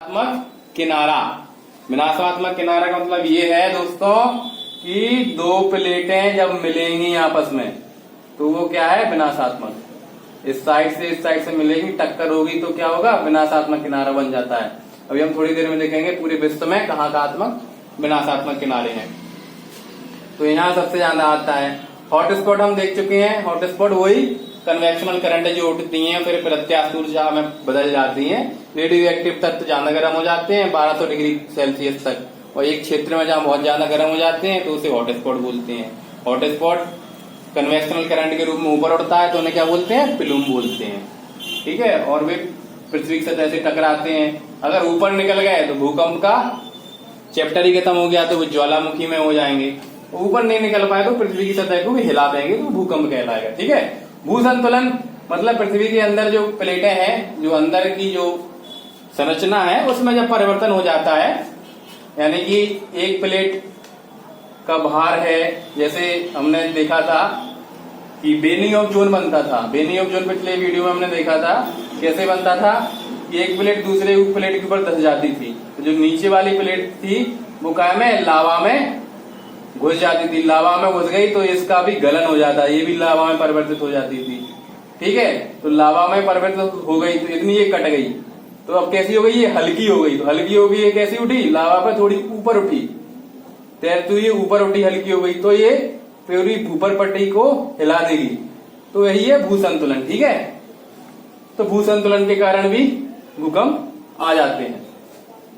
विनाशात्मक किनारा। विनाशात्मक किनारा का मतलब ये है दोस्तों कि दो प्लेटें जब मिलेंगी आपस में तो वो क्या है, विनाशात्मक। इस साइड से मिलेंगी, टक्कर होगी तो क्या होगा, विनाशात्मक किनारा बन जाता है। अभी हम थोड़ी देर में देखेंगे पूरे विश्व में कहाँ विनाशात्मक किनारे हैं। तो यहाँ सबसे ज्यादा आता है हॉटस्पॉट। हम देख चुके हैं हॉटस्पॉट वही कन्वेक्शनल करंट जो उठती हैं फिर प्रत्यास्थ ऊर्जा में बदल जाती हैं। रेडियो एक्टिव तत्व ज्यादा गर्म हो जाते हैं 1200 डिग्री सेल्सियस तक, और एक क्षेत्र में जहाँ बहुत ज्यादा गर्म हो जाते हैं तो उसे हॉटस्पॉट बोलते हैं। हॉटस्पॉट कन्वेक्शनल करंट के रूप में ऊपर उठता है तो उन्हें क्या बोलते हैं, प्लूम बोलते हैं। ठीक है, और वे पृथ्वी की सतह से टकराते हैं। अगर ऊपर निकल गए तो भूकंप का चैप्टर ही खत्म हो गया, तो वो ज्वालामुखी में हो जाएंगे। ऊपर नहीं निकल पाए तो पृथ्वी की सतह को भी हिला देंगे तो भूकंप कहलाएगा। ठीक है, भूसंतुलन मतलब पृथ्वी के अंदर जो प्लेटें हैं, जो अंदर की जो संरचना है उसमें जब परिवर्तन हो जाता है, यानी कि एक प्लेट का भार है, जैसे हमने देखा था कि बेनी ऑफ जोन बनता था। बेनी ऑफ जोन पिछले वीडियो में हमने देखा था कैसे बनता था कि एक प्लेट दूसरे प्लेट के ऊपर धस जाती थी, तो जो नीचे वाली प्लेट थी वो क्या में लावा में घुस जाती थी। लावा में घुस गई तो इसका भी गलन हो जाता है, ये भी लावा में परिवर्तित हो जाती थी। ठीक है, तो लावा में परिवर्तित हो गई तो इतनी ये कट गई, तो अब कैसी हो गई, ये हल्की हो गई। तो हल्की हो गई, ये कैसी उठी, लावा पे थोड़ी ऊपर उठी, तैरती हुई ऊपर उठी, हल्की हो गई, तो ये पूरी ऊपर पट्टी को हिला देगी। तो यही है भूसंतुलन। ठीक है, तो भूसंतुलन के कारण भी भूकंप आ जाते हैं।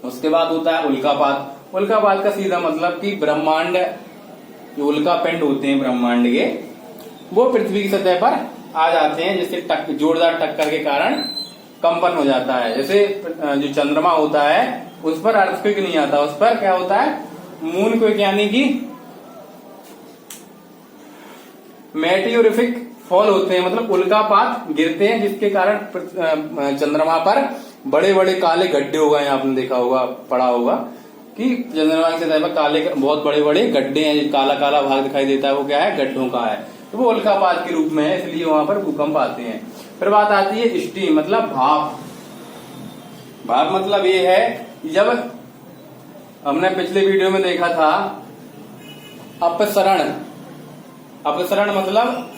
उसके बाद होता है उल्कापात। उल्कापात का सीधा मतलब कि ब्रह्मांड, जो उल्का पिंड होते हैं ब्रह्मांड के, वो पृथ्वी की सतह पर आ जाते हैं, जिससे जोरदार टक्कर के कारण कंपन हो जाता है। जैसे जो चंद्रमा होता है उस पर अर्थक्वेक नहीं आता, उस पर क्या होता है, मून क्वेक, यानी कि मेटियोरिफिक फॉल होते हैं, मतलब उल्कापात गिरते हैं जिसके कारण चंद्रमा पर बड़े बड़े काले गड्ढे हो गए। आपने देखा होगा, पढ़ा होगा कि चंद्रमा की सतह पर काले बहुत बड़े बड़े गड्ढे हैं, काला काला भाग दिखाई देता है, वो क्या है, गड्ढों का है। तो वो उल्कापात के रूप में है, इसलिए वहां पर भूकंप आते हैं। फिर बात आती है स्टीम, मतलब भाप। भाप मतलब ये है कि जब हमने पिछले वीडियो में देखा था अपसरण। अपसरण मतलब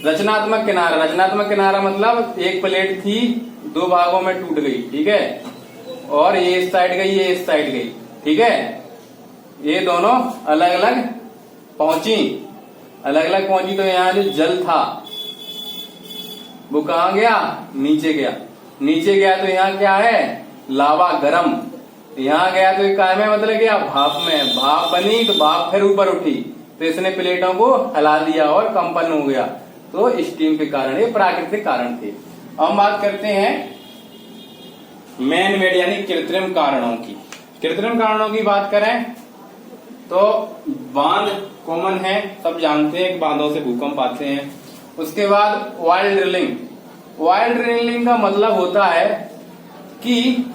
रचनात्मक किनारा। रचनात्मक किनारा मतलब एक प्लेट थी, दो भागों में टूट गई। ठीक है, और ये इस साइड गई, ये इस साइड गई। ठीक है, ये दोनों अलग अलग पहुंची, तो यहाँ जो जल था वो कहाँ गया, नीचे गया। नीचे गया तो यहाँ क्या है, लावा गरम। यहाँ गया तो क्या में मतलब गया, भाप में। भाप बनी तो भाप फिर ऊपर उठी, तो इसने प्लेटों को हिला दिया और कंपन हो गया। तो स्टीम के कारण, ये प्राकृतिक कारण थे। अब हम बात करते हैं मैन मेड यानी कृत्रिम कारणों की। कृत्रिम कारणों की बात करें तो बांध कॉमन है, सब जानते हैं कि बांधों से भूकंप आते हैं। उसके बाद वाइल्ड ड्रिलिंग। वाइल्ड ड्रिलिंग का मतलब होता है कि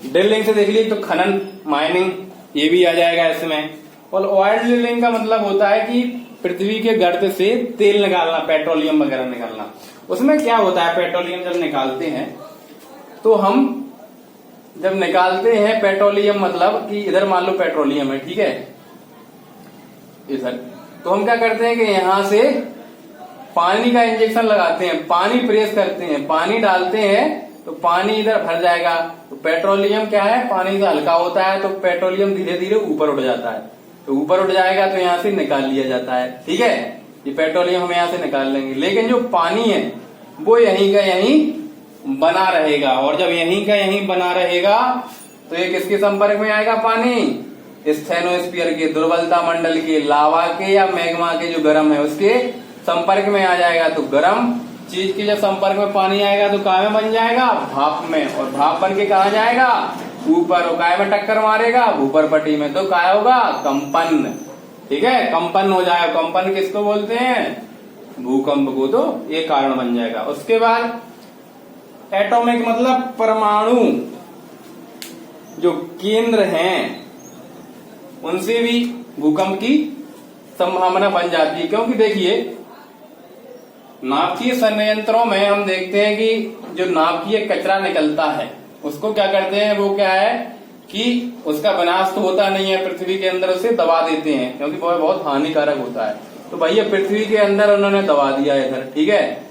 ड्रिलिंग से देख लीजिए तो खनन, माइनिंग, ये भी आ जाएगा इसमें। और वाइल्ड ड्रिलिंग का मतलब होता है कि पृथ्वी के गर्त से तेल निकालना, पेट्रोलियम वगैरह निकालना। उसमें क्या होता है, पेट्रोलियम जब निकालते हैं तो हम जब निकालते हैं पेट्रोलियम, मतलब कि इधर मान लो पेट्रोलियम है, ठीक है, इधर, तो हम क्या करते हैं कि यहां से पानी का इंजेक्शन लगाते हैं, पानी प्रेस करते हैं, पानी डालते हैं तो पानी इधर भर जाएगा। तो पेट्रोलियम क्या है, पानी से हल्का होता है तो पेट्रोलियम धीरे धीरे ऊपर उठ जाता है। तो ऊपर उठ जाएगा तो यहाँ से निकाल लिया जाता है। ठीक है, ये पेट्रोलियम हम यहाँ से निकाल लेंगे, लेकिन जो पानी है वो यहीं का यहीं बना रहेगा। और जब यहीं का यहीं बना रहेगा तो ये किसके संपर्क में आएगा, पानी स्टेनोस्फीयर के, दुर्बलता मंडल के, लावा के या मैग्मा के जो गर्म है उसके संपर्क में आ जाएगा। तो गर्म चीज के जब संपर्क में पानी आएगा तो काय में बन जाएगा, भाप में। और भाप बन के कहा जाएगा, ऊपर। और काय में टक्कर मारेगा, ऊपर पट्टी में, तो काय होगा, कंपन। ठीक है, कंपन हो जाएगा। कंपन किसको बोलते हैं, भूकंप को। तो ये कारण बन जाएगा। उसके बाद एटॉमिक मतलब परमाणु जो केंद्र हैं उनसे भी भूकंप की संभावना बन जाती है। क्योंकि देखिए नाभिकीय संयंत्रों में हम देखते हैं कि जो नाभिकीय कचरा निकलता है उसको क्या करते हैं, वो क्या है कि उसका विनाश तो होता नहीं है, पृथ्वी के अंदर उसे दबा देते हैं, क्योंकि वो बहुत हानिकारक होता है। तो भैया पृथ्वी के अंदर उन्होंने दबा दिया इधर, ठीक है।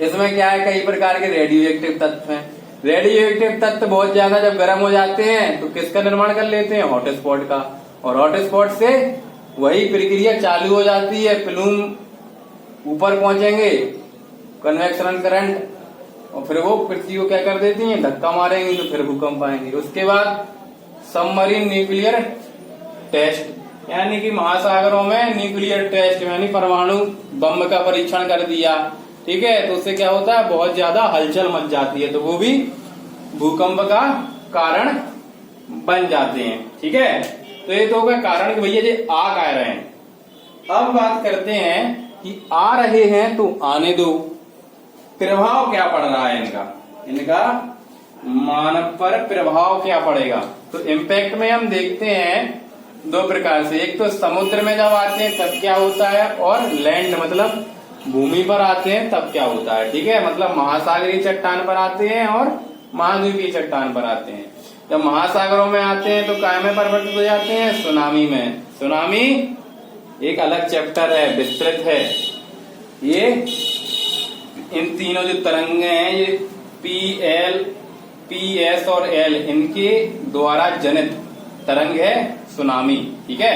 इसमें क्या है, कई प्रकार के रेडियो एक्टिव तत्व हैं। रेडियो एक्टिव तत्व बहुत ज्यादा जब गर्म हो जाते हैं तो किसका निर्माण कर लेते हैं, हॉटस्पॉट का। और हॉटस्पॉट से वही प्रक्रिया चालू हो जाती है, प्लूम ऊपर पहुंचेंगे, कन्वेक्शन करंट, और फिर वो पृथ्वी को क्या कर देती हैं, धक्का मारेंगे तो फिर भूकंप आएंगे। उसके बाद सबमरीन न्यूक्लियर टेस्ट, यानी कि महासागरों में न्यूक्लियर टेस्ट यानी परमाणु बम का परीक्षण कर दिया, ठीक है। तो उससे क्या होता है, बहुत ज्यादा हलचल मच जाती है, तो वो भी भूकंप का कारण बन जाते हैं, ठीक है। तो ये तो होगा कारण कि भैया ये आ रहे हैं। अब बात करते हैं कि आ रहे हैं तो आने दो, प्रभाव क्या पड़ रहा है इनका मानव पर प्रभाव क्या पड़ेगा। तो इम्पैक्ट में हम देखते हैं दो प्रकार से, एक तो समुद्र में जब आते हैं तब क्या होता है, और लैंड मतलब भूमि पर आते हैं तब क्या होता है, ठीक है। मतलब महासागरीय चट्टान पर आते हैं और महाद्वीपीय चट्टान पर आते हैं। जब महासागरों में आते हैं तो काय में परिवर्तित हो जाते हैं, सुनामी में। सुनामी एक अलग चैप्टर है, विस्तृत है। ये इन तीनों जो तरंगे हैं, ये PL, PS और L, इनके द्वारा जनित तरंग है सुनामी, ठीक है।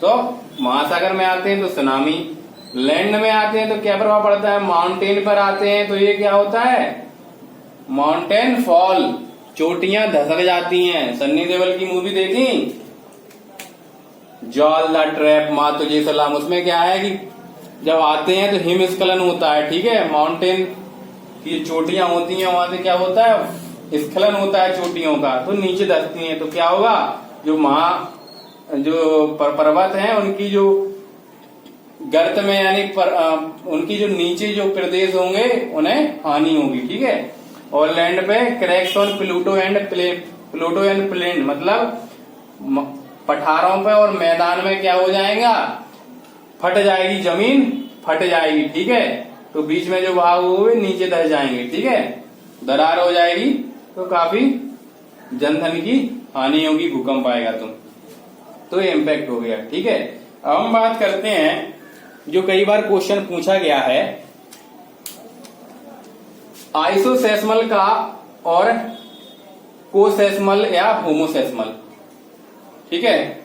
तो महासागर में आते हैं तो सुनामी, लैंड में आते हैं तो क्या प्रभाव पड़ता है, माउंटेन पर आते हैं तो ये क्या होता है, माउंटेन फॉल, चोटियां धसक जाती हैं। सन्नी देओल की मूवी देखी जॉल द ट्रैप, मातुजे सलाम, उसमें क्या है कि जब आते हैं तो हिमस्खलन होता है, ठीक है। माउंटेन की चोटियां होती हैं, वहां से क्या होता है, स्खलन होता है चोटियों का, तो नीचे धसती हैं। तो क्या होगा, जो पर्वत हैं उनकी जो गर्त में यानी उनकी जो नीचे जो प्रदेश होंगे उन्हें हानि होगी, ठीक है। और लैंड पे cracks on Pluto and plain, मतलब पठारों पे और मैदान में क्या हो जाएगा, फट जाएगी, जमीन फट जाएगी, ठीक है। तो बीच में जो भाग हुए नीचे धस जाएंगे, ठीक है, दरार हो जाएगी, तो काफी जनधन की हानि होगी, भूकंप आएगा तो ये इम्पैक्ट हो गया, ठीक है। अब हम बात करते हैं जो कई बार क्वेश्चन पूछा गया है, आइसोसेस्मल का और कोसेस्मल या होमोसेस्मल, ठीक है।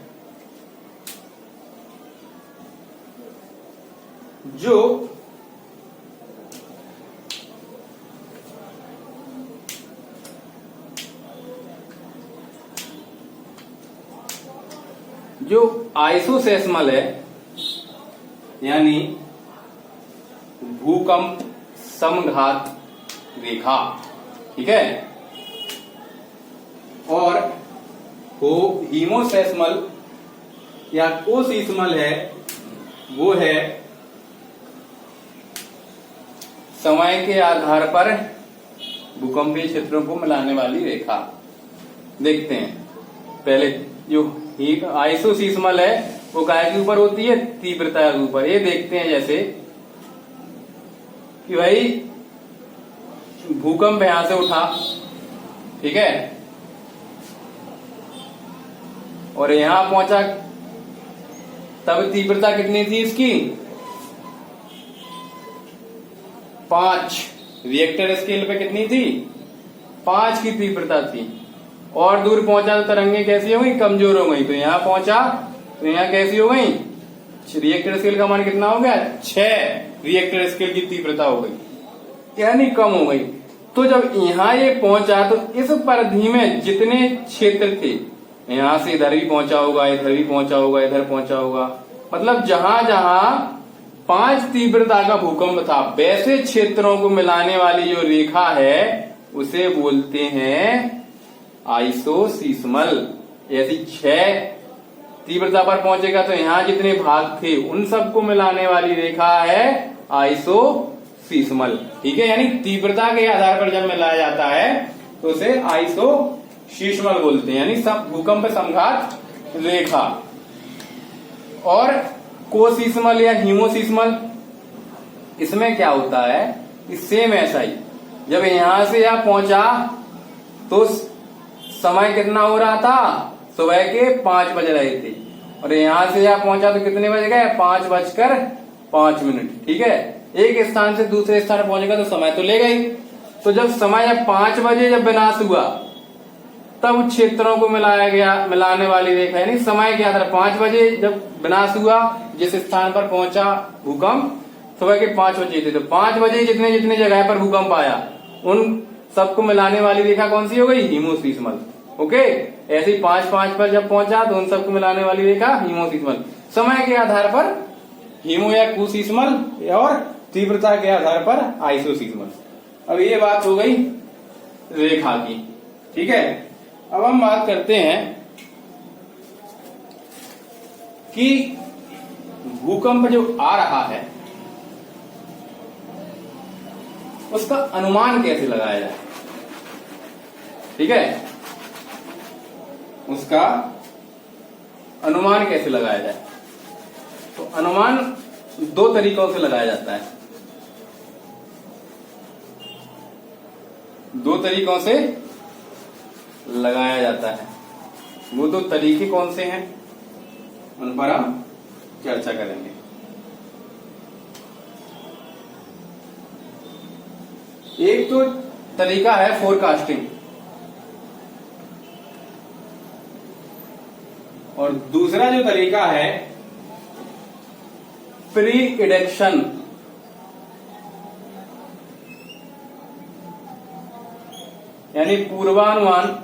जो आइसोसेस्मल है यानी भूकंप समघात रेखा, ठीक है, और हीमोसेस्मल या कोसिस्मल है, वो है समय के आधार पर भूकंपीय क्षेत्रों को मिलाने वाली रेखा। देखते हैं पहले, जो आइसोसीस्मल है वो काय के ऊपर होती है, तीव्रता के ऊपर। ये देखते हैं जैसे कि भाई भूकंप यहां से उठा, ठीक है, और यहां पहुंचा, तब तीव्रता कितनी थी इसकी, 5। रिएक्टर स्केल पे कितनी थी, 5 की तीव्रता थी। और दूर पहुंचा तो तरंगे कैसी हो गई, कमजोर हो गई। तो यहां पहुंचा तो यहां कैसी हो गई, रिएक्टर स्केल का मान कितना हो गया, 6 रिएक्टर स्केल की तीव्रता हो गई, यानी कम हो गई। तो जब यहां ये पहुंचा तो इस परिधि में जितने क्षेत्र थे, यहां से इधर भी पहुंचा होगा, इधर भी पहुंचा होगा, इधर पहुंचा होगा, मतलब जहां जहां 5 तीव्रता का भूकंप था, वैसे क्षेत्रों को मिलाने वाली जो रेखा है उसे बोलते हैं आइसोसीस्मल। ऐसी 6 तीव्रता पर पहुंचेगा तो यहां जितने भाग थे उन सबको मिलाने वाली रेखा है आइसोसीस्मल, ठीक है। यानी तीव्रता के आधार पर जब मिलाया जाता है तो उसे आइसोसीस्मल बोलते हैं, यानी सब भूकंप समघात रेखा। और कोसिस्मल या हीमोसिस्मल, इसमें क्या होता है, सेम ऐसा ही, जब यहां से यहां पहुंचा तो समय कितना हो रहा था, सुबह के 5 बज रहे थे, और यहां से यहाँ पहुंचा तो कितने बज गए, 5:05। ठीक है, एक स्थान से दूसरे स्थान पहुंचेगा तो समय तो लेगा ही। तो जब समय जब 5 बजे जब विनाश हुआ तब क्षेत्रों को मिलाया गया, मिलाने वाली रेखा, यानी समय क्या था, 5 बजे जब विनाश हुआ, जिस स्थान पर पहुंचा भूकंप सुबह के 5 बजे थे, तो 5 बजे जितने जितने जगह पर भूकंप आया उन सबको मिलाने वाली रेखा कौन सी हो गई, हीमोसीस्मल। ओके, ऐसे ही 5:05 पर जब पहुंचा तो उन सबको मिलाने वाली रेखा हीमोसीस्मल। समय के आधार पर हीमो या कुसीस्मल और तीव्रता के आधार पर आइसोसीस्मल। अब ये बात हो गई रेखा की। ठीक है, अब हम बात करते हैं कि भूकंप जो आ रहा है उसका अनुमान कैसे लगाया जाए। ठीक है, उसका अनुमान कैसे लगाया जाए। तो अनुमान 2 तरीकों से लगाया जाता है। 2 तरीकों से लगाया जाता है। वो 2 तरीके कौन से हैं उन पर हम चर्चा करेंगे। एक तो तरीका है फोरकास्टिंग और दूसरा जो तरीका है प्रीडिक्शन, यानी पूर्वानुमान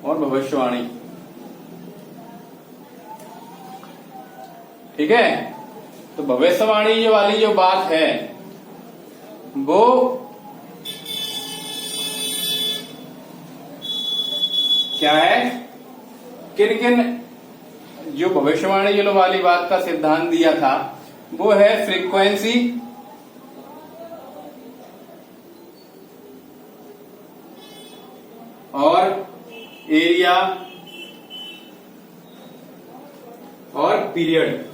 और भविष्यवाणी। ठीक है, तो भविष्यवाणी जो वाली जो बात है वो क्या है, किन किन जो भविष्यवाणी जो वाली बात का सिद्धांत दिया था वो है फ्रीक्वेंसी, और एरिया और पीरियड।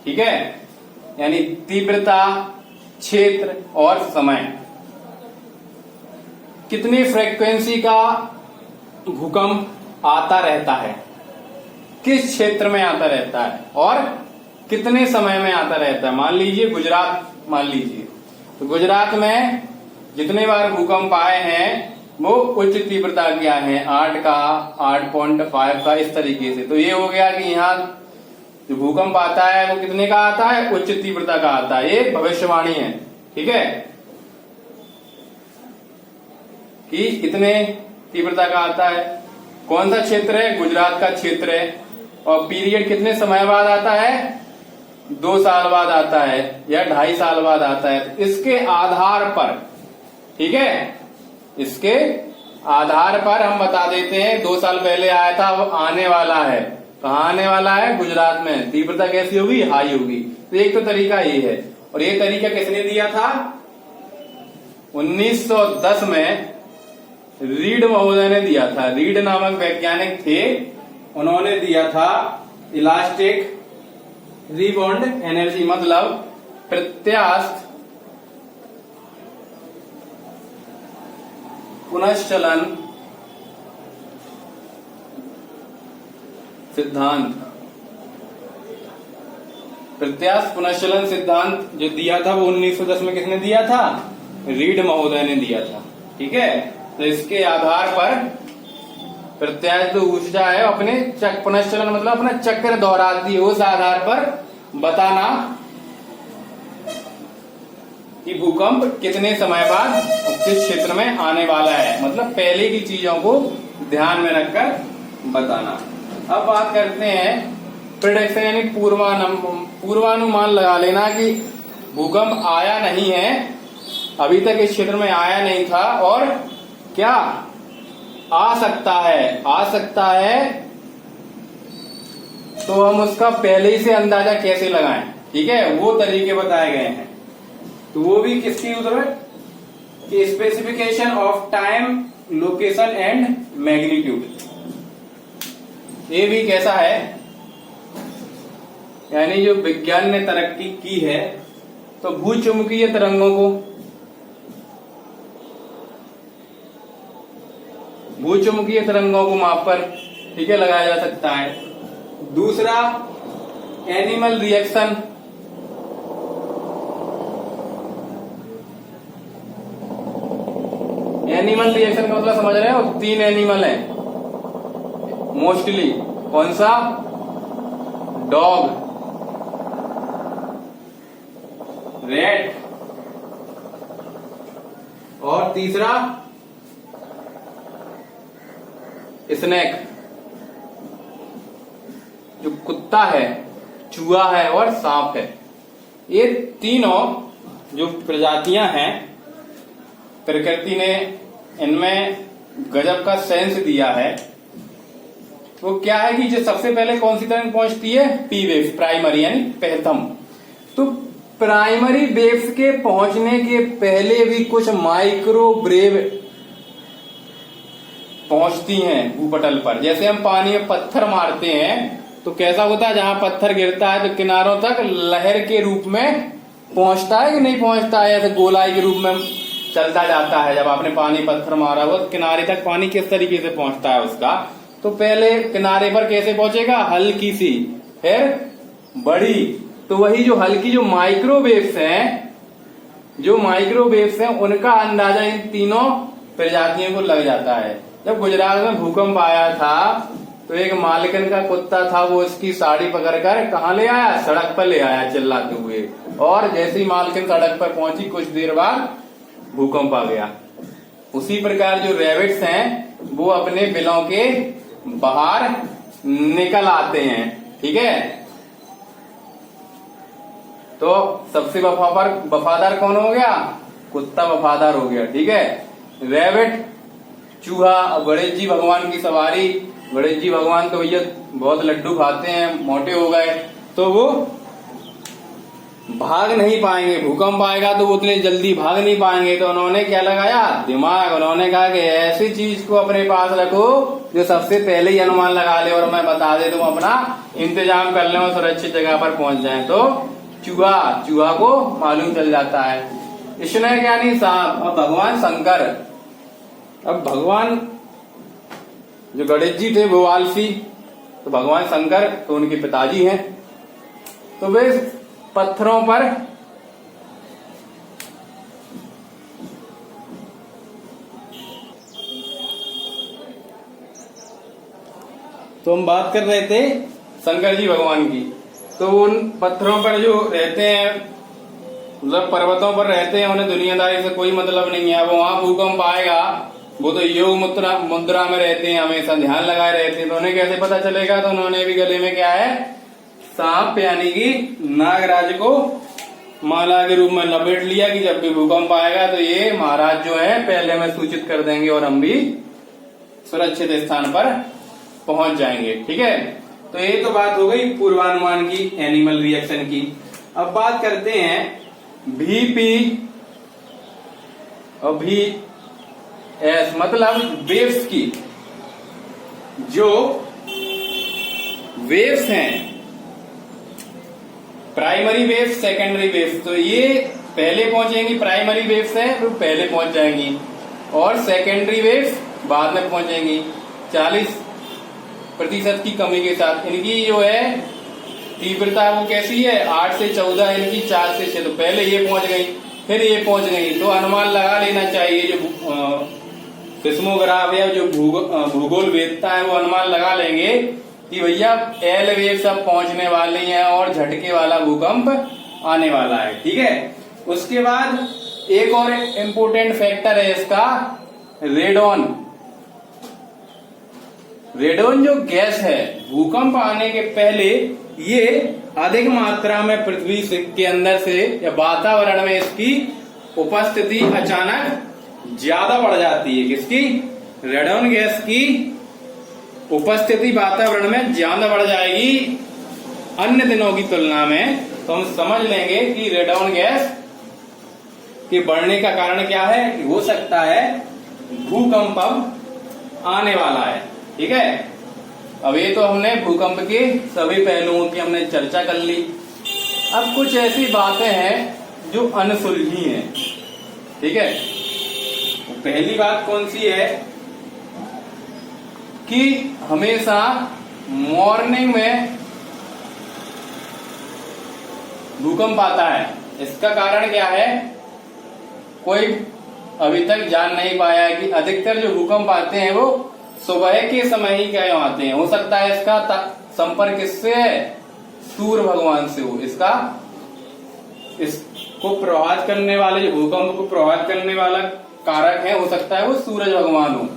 ठीक है, यानी तीव्रता, क्षेत्र और समय। कितनी फ्रीक्वेंसी का भूकंप आता रहता है, किस क्षेत्र में आता रहता है और कितने समय में आता रहता है। मान लीजिए गुजरात, मान लीजिए तो गुजरात में जितने बार भूकंप आए हैं वो उच्च तीव्रता के आए हैं, 8 का, 8.5 का, इस तरीके से। तो ये हो गया कि यहाँ जो भूकंप आता है वो कितने का आता है, उच्च तीव्रता का आता है। ये भविष्यवाणी है। ठीक है, कि कितने तीव्रता का आता है, कौन सा क्षेत्र है, गुजरात का क्षेत्र है, और पीरियड कितने समय बाद आता है, 2 साल बाद आता है या 2.5 साल बाद आता है। इसके आधार पर, ठीक है, इसके आधार पर हम बता देते हैं 2 साल पहले आया था, वो आने वाला है। कहाँ आने वाला है, गुजरात में। तीव्रता कैसी होगी, हाई होगी। तो एक तो तरीका ये है, और ये तरीका किसने दिया था, 1910 में रीड महोदय ने दिया था। रीड नामक वैज्ञानिक थे, उन्होंने दिया था इलास्टिक रिबाउंड एनर्जी, मतलब प्रत्यास्थ पुनश्चलन सिद्धांत। प्रत्यास्थ पुनश्चलन सिद्धांत जो दिया था वो 1910 में किसने दिया था, रीड महोदय ने दिया था। ठीक है, तो इसके आधार पर प्रत्यास्थ ऊर्जा है अपने पुनश्चलन मतलब अपना चक्र दोहराती है, उस आधार पर बताना कि भूकंप कितने समय बाद किस क्षेत्र में आने वाला है, मतलब पहले की चीजों को ध्यान में रखकर बताना। अब बात करते हैं प्रेडिक्शन, यानी पूर्वानुमान लगा लेना कि भूकंप आया नहीं है, अभी तक इस क्षेत्र में आया नहीं था और क्या आ सकता है, तो हम उसका पहले ही से अंदाजा कैसे लगाएं। ठीक है, वो तरीके बताए गए हैं। तो वो भी किसकी उधर कि specification of time, location and magnitude. ये भी कैसा है, यानी जो विज्ञान ने तरक्की की है, तो भूचुंबकीय तरंगों को भूचुंबकीय तरंगों को मापकर, ठीक है, लगाया जा सकता है। दूसरा एनिमल रिएक्शन, एनिमल रिएक्शन का मतलब समझ रहे हो, 3 एनिमल है मोस्टली। कौन सा? डॉग, रैट, और तीसरा स्नेक, जो कुत्ता है, चूहा है और सांप है। ये तीनों जो प्रजातियां हैं, प्रकृति ने इनमें गजब का सेंस दिया है। वो क्या है कि जो सबसे पहले कौन सी तरंग पहुंचती है? पी वेव्स, प्राइमरी यानी प्रथम। तो प्राइमरी वेव्स के पहुंचने के पहले भी कुछ माइक्रोवेव पहुंचती हैं भूपटल पर। जैसे हम पानी में पत्थर मारते हैं तो कैसा होता है, जहां पत्थर गिरता है तो किनारों तक लहर के रूप में पहुंचता है कि नहीं पहुंचता है, ऐसे गोलाई के रूप में चलता जाता है। जब आपने पानी पत्थर मारा हो तो किनारे तक पानी किस तरीके से पहुंचता है उसका, तो पहले किनारे पर कैसे पहुंचेगा? हल्की सी, फिर बड़ी। तो वही जो हल्की जो माइक्रोवेव्स हैं, जो माइक्रोवेव्स हैं, उनका अंदाजा इन तीनों प्रजातियों को लग जाता है। जब गुजरात में भूकंप आया था तो एक मालकिन का कुत्ता था, वो उसकी साड़ी पकड़कर कहाँ ले आया? सड़क पर ले आया चिल्लाते हुए। और जैसे ही मालकिन सड़क पर पहुंची, कुछ देर बाद भूकंप आ गया। उसी प्रकार जो रैबिट्स हैं वो अपने बिलों के बाहर निकल आते हैं, ठीक है। तो सबसे वफादार कौन हो गया? कुत्ता वफादार हो गया, ठीक है। रैबिट, चूहा, गणेश जी भगवान की सवारी। गणेश जी भगवान तो भैया बहुत लड्डू खाते हैं, मोटे हो गए, तो वो भाग नहीं पाएंगे। भूकंप आएगा तो वो उतने जल्दी भाग नहीं पाएंगे। तो उन्होंने क्या लगाया? दिमाग। उन्होंने कहा कि ऐसी चीज को अपने पास रखो जो सबसे पहले ही अनुमान लगा ले और मैं बता दे, तुम अपना इंतजाम कर ले और सुरक्षित जगह पर पहुंच जाए। तो चूहा को मालूम चल जाता है। स्नेक यानी सांप। अब भगवान शंकर, अब भगवान जो गणेश जी थे वो आलसी, तो भगवान शंकर तो उनके पिताजी हैं। तो वे पत्थरों पर तो हम बात कर रहे थे शंकर जी भगवान की। तो उन पत्थरों पर जो रहते हैं, मतलब पर्वतों पर रहते हैं, उन्हें दुनियादारी से कोई मतलब नहीं है। वो वहां भूकंप आएगा, वो तो योग मुद्रा में रहते हैं, हमेशा ध्यान लगाए रहते हैं। तो उन्हें कैसे पता चलेगा? तो उन्होंने भी गले में क्या है? सांप यानी कि नागराज को माला के रूप में लपेट लिया कि जब भी भूकंप आएगा तो ये महाराज जो है पहले में सूचित कर देंगे और हम भी सुरक्षित स्थान पर पहुंच जाएंगे, ठीक है। तो ये तो बात हो गई पूर्वानुमान की, एनिमल रिएक्शन की। अब बात करते हैं VP और VS मतलब वेव्स की। जो वेव्स हैं, प्राइमरी वेव्स, सेकेंडरी वेव्स, तो ये पहले पहुंचेंगी। प्राइमरी वेव्स है तो पहले पहुंच जाएंगी और सेकेंडरी वेव्स बाद में पहुंचेंगी 40% की कमी के साथ। इनकी जो है तीव्रता वो कैसी है? 8 से 14, इनकी 4 से 6। तो पहले ये पहुंच गई, फिर ये पहुंच गई। तो अनुमान लगा लेना चाहिए, जो सिस्मोग्राफ या जो भूगोल वेदता है वो अनुमान लगा लेंगे कि भैया एल वेव सब पहुंचने वाली है और झटके वाला भूकंप आने वाला है, ठीक है। उसके बाद एक और इम्पोर्टेंट फैक्टर है इसका, रेडॉन। रेडॉन जो गैस है, भूकंप आने के पहले ये अधिक मात्रा में पृथ्वी के अंदर से या वातावरण में इसकी उपस्थिति अचानक ज्यादा बढ़ जाती है। किसकी? रेडॉन गैस की उपस्थिति वातावरण में ज्यादा बढ़ जाएगी अन्य दिनों की तुलना में। तो हम समझ लेंगे कि रेडॉन गैस के बढ़ने का कारण क्या है। हो सकता है भूकंप अब आने वाला है, ठीक है। अब ये तो हमने भूकंप के सभी पहलुओं की हमने चर्चा कर ली। अब कुछ ऐसी बातें हैं जो अनसुलझी हैं, ठीक है। पहली बात कौन सी है कि हमेशा मॉर्निंग में भूकंप आता है। इसका कारण क्या है, कोई अभी तक जान नहीं पाया है कि अधिकतर जो भूकंप आते हैं वो सुबह के समय ही क्यों आते हैं। हो सकता है इसका संपर्क किससे है, सूर्य भगवान से हो। इसको प्रभावित करने वाले, जो भूकंप को प्रभावित करने वाला कारक है, हो सकता है वो सूरज भगवान हो।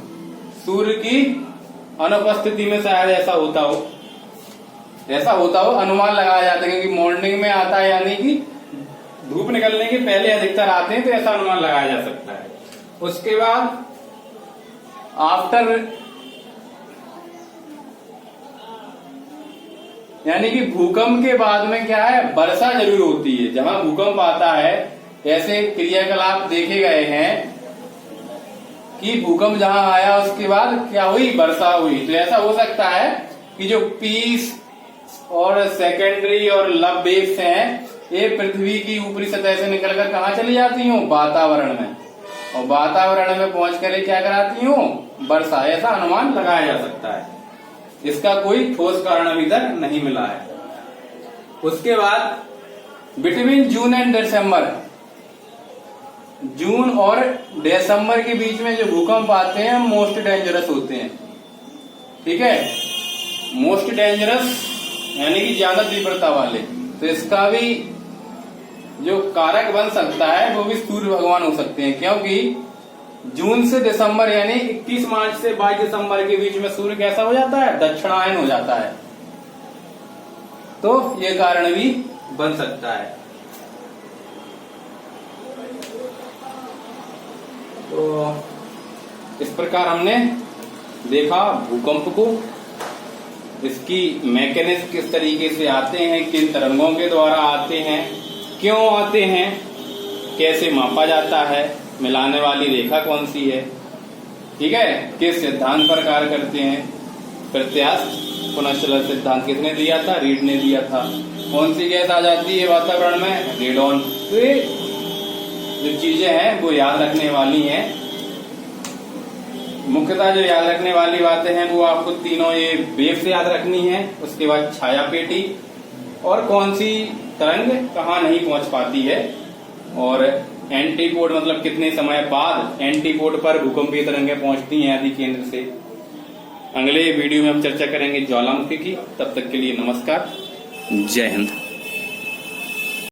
सूर्य की अनुपस्थिति में शायद ऐसा होता हो, अनुमान लगाया जाता है, क्योंकि मॉर्निंग में आता है, यानी कि धूप निकलने के पहले अधिकतर आते हैं, तो ऐसा अनुमान लगाया जा सकता है। उसके बाद आफ्टर, यानी कि भूकंप के बाद में क्या है, वर्षा जरूर होती है। जहां भूकंप आता है, ऐसे क्रियाकलाप देखे गए हैं कि भूकंप जहां आया उसके बाद क्या हुई, वर्षा हुई। तो ऐसा हो सकता है कि जो पीस और सेकेंडरी और लव वेव्स हैं, ये पृथ्वी की ऊपरी सतह से निकलकर कहाँ चली जाती हूँ, वातावरण में, और वातावरण में पहुंचकर क्या कराती हूँ, वर्षा। ऐसा अनुमान लगाया जा सकता है। इसका कोई ठोस कारण अभी तक नहीं मिला है। उसके बाद बिटवीन जून एंड दिसंबर, जून और दिसंबर के बीच में जो भूकंप आते हैं मोस्ट डेंजरस होते हैं। ठीक है, मोस्ट डेंजरस यानी कि ज्यादा तीव्रता वाले। तो इसका भी जो कारक बन सकता है वो भी सूर्य भगवान हो सकते हैं, क्योंकि जून से दिसंबर यानी 21 मार्च से 22 दिसंबर के बीच में सूर्य कैसा हो जाता है, दक्षिणायन हो जाता है। तो ये कारण भी बन सकता है। तो इस प्रकार हमने देखा भूकंप को, इसकी मैकेनिज्म किस तरीके से आते हैं, किन तरंगों के द्वारा आते हैं, क्यों आते हैं, कैसे मापा जाता है, मिलाने वाली रेखा कौन सी है, ठीक है, किस सिद्धांत पर कार्य करते हैं। प्रत्यास्थ पुनश्चलन सिद्धांत किसने दिया था, रीड ने दिया था। कौन सी गैस आ जाती है वातावरण में, रेडॉन। तो ये जो चीजें हैं वो याद रखने वाली हैं। मुख्यतः जो याद रखने वाली बातें हैं वो आपको तीनों ये वेव से याद रखनी है। उसके बाद छाया पेटी, और कौन सी तरंग कहाँ नहीं पहुंच पाती है, और एंटीपोड मतलब कितने समय बाद एंटीपोड पर भूकंपीय तरंगें पहुंचती हैं आदि केंद्र से। अगले वीडियो में हम चर्चा करेंगे ज्वालामुखी की। तब तक के लिए नमस्कार, जय हिंद।